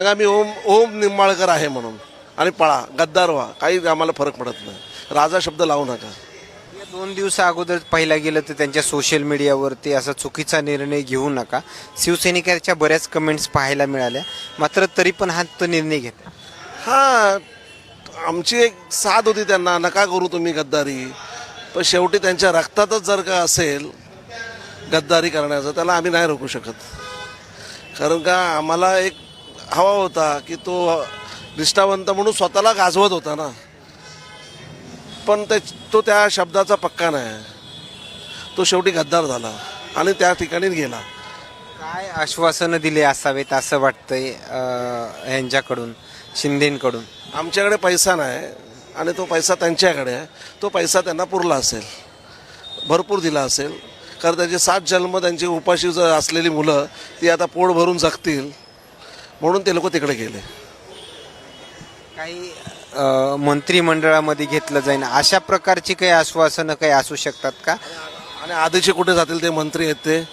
सांगा मी ओम ओम निंबाळकर आहे म्हणून आणि पळा गद्दार व्हा, काही आम्हाला फरक पडत नाही. राजा शब्द लावू नका. या 2 दिवसा अगोदर पाहिला गेलं तर त्यांच्या सोशल मीडियावरती असा चुकीचा निर्णय घेऊ नका शिवसैनिकांच्या बऱ्याच कमेंट्स पाहायला मिळाल्या, मात्र तरी पण हा तो निर्णय घेतला. हां, आमची एक साथ होती त्यांना, नका करू तुम्ही गद्दारी. पण शेवटी त्यांच्या रक्तातच जर का असेल गद्दारी करण्याचं, त्याला आम्ही नाही रोखू शकत. कारण का आम्हाला एक हवा होता की तो निष्ठावंत म्हणून स्वतःला गाजवत होता ना, पण तो त्या शब्दाचा पक्का नाही. तो शेवटी गद्दार झाला आणि त्या ठिकाणी गेला. काय आश्वासनं दिले असावेत असं वाटतंय यांच्याकडून, शिंदेकडून? आमच्याकडे पैसा नाही आणि तो पैसा त्यांच्याकडे आहे. तो पैसा त्यांना पुरला असेल, भरपूर दिला असेल. कारण त्याचे 7 जन्म त्यांची उपाशी असलेली मुलं ती आता पोट भरून जगतील म्हणून ते लोक तिकडे गेले. काही मंत्रिमंडळामध्ये घेतलं जाईल अशा प्रकारची काही आश्वासनं काही असू शकतात का? आणि आधीचे कुठे जातील ते मंत्री आहेत,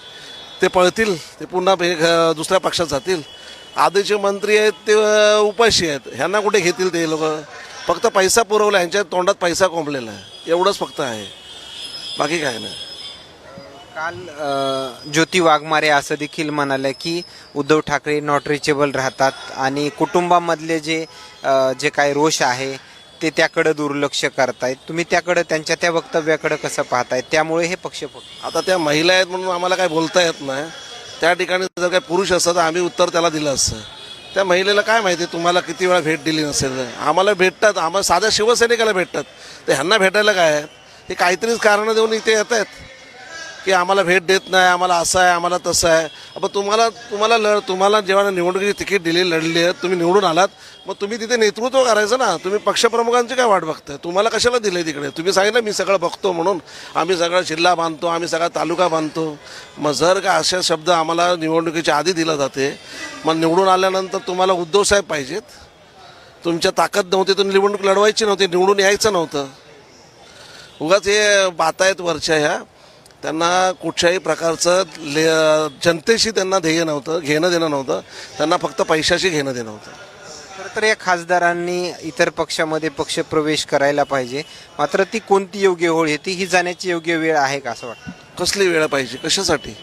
ते पळतील, ते पुन्हा दुसऱ्या पक्षात जातील. आधीचे मंत्री आहेत ते उपाशी आहेत, ह्यांना कुठे घेतील ते लोक? फक्त पैसा पुरवला, ह्यांच्या तोंडात पैसा कोंबलेला आहे, एवढंच फक्त आहे, बाकी काय नाही. काल ज्योती वाघमारे असं देखील म्हणाले की उद्धव ठाकरे नॉट रिचेबल राहतात आणि कुटुंबामधले जे काय रोष आहे ते त्याकडे दुर्लक्ष करतायत. तुम्ही त्याकडे, त्यांच्या त्या वक्तव्याकडे कसं पाहताय? त्यामुळे हे पक्ष फुटले. आता त्या महिला आहेत म्हणून आम्हाला काय बोलता येत नाही. त्या ठिकाणी जर काही पुरुष असतं तर आम्ही उत्तर त्याला दिलं असतं. त्या महिलेला काय माहिती तुम्हाला किती वेळा भेट दिली नसेल. आम्हाला भेटतात, आम्हाला साध्या शिवसैनिकाला भेटतात, तर ह्यांना भेटायला काय आहे? हे काहीतरीच कारणं देऊन इथे येत आहेत की आम्हाला भेट देत नाही, आम्हाला असं आहे, आम्हाला तसं आहे. आपण तुम्हाला जेव्हा निवडणुकीची तिकीट दिली, लढली आहेत, तुम्ही निवडून आलात, मग तुम्ही तिथे नेतृत्व करायचं ना. तुम्ही पक्षप्रमुखांची काय वाट बघताय? तुम्हाला कशाला दिलं तिकडे? तुम्ही सांगितलं मी सगळं बघतो म्हणून, आम्ही सगळा जिल्हा बांधतो, आम्ही सगळा तालुका बांधतो. मग जर का असे शब्द आम्हाला निवडणुकीच्या आधी दिला जाते, मग निवडून आल्यानंतर तुम्हाला उद्धवसाहेब पाहिजेत, तुमच्या ताकद नव्हती, तुम्ही निवडणूक लढवायची नव्हती, निवडून यायचं नव्हतं. उगाच हे बाता आहेत वरच्या ह्या. त्यांना कुठच्याही प्रकारचं जनतेशी त्यांना ध्येय नव्हतं, घेणं देणं नव्हतं. त्यांना फक्त पैशाशी घेणं देणं होतं. खरं तर या खासदारांनी इतर पक्षामध्ये पक्षप्रवेश करायला पाहिजे, मात्र ती कोणती योग्य वेळ येते, ही जाण्याची योग्य वेळ आहे का असं वाटतं? कसली वेळ पाहिजे? कशासाठी?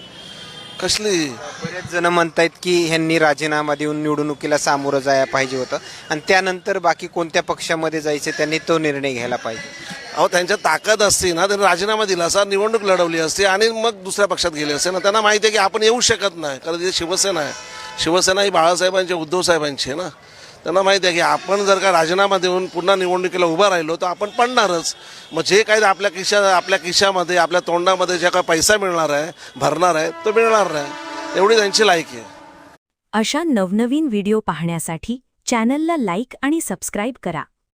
कसली? बरेच जण म्हणतायत की ह्यांनी राजीनामा देऊन निवडणुकीला सामोरं जायला पाहिजे होतं आणि त्यानंतर बाकी कोणत्या पक्षामध्ये जायचे त्यांनी तो निर्णय घ्यायला पाहिजे. अहो, त्यांच्या ताकद असती ना, त्यांनी राजीनामा दिला असता, निवडणूक लढवली असती आणि मग दुसऱ्या पक्षात गेले असते ना. त्यांना माहिती आहे की आपण येऊ शकत नाही, कारण तिथे शिवसेना आहे. शिवसेना ही बाळासाहेबांची, उद्धवसाहेबांची आहे ना. त्यांना माहिती आहे की आपण जर का राजीनामा देऊन पुन्हा निवडणुकीला उभा राहिलो तर आपण पडणारच. मग जे काही आपल्या खिशामध्ये, आपल्या तोंडामध्ये जे काही पैसा मिळणार आहे, भरणार आहे, तो मिळणार नाही. एवढी त्यांची लायकी आहे. अशा नवनवीन व्हिडिओ पाहण्यासाठी चॅनलला लाईक आणि सबस्क्राईब करा.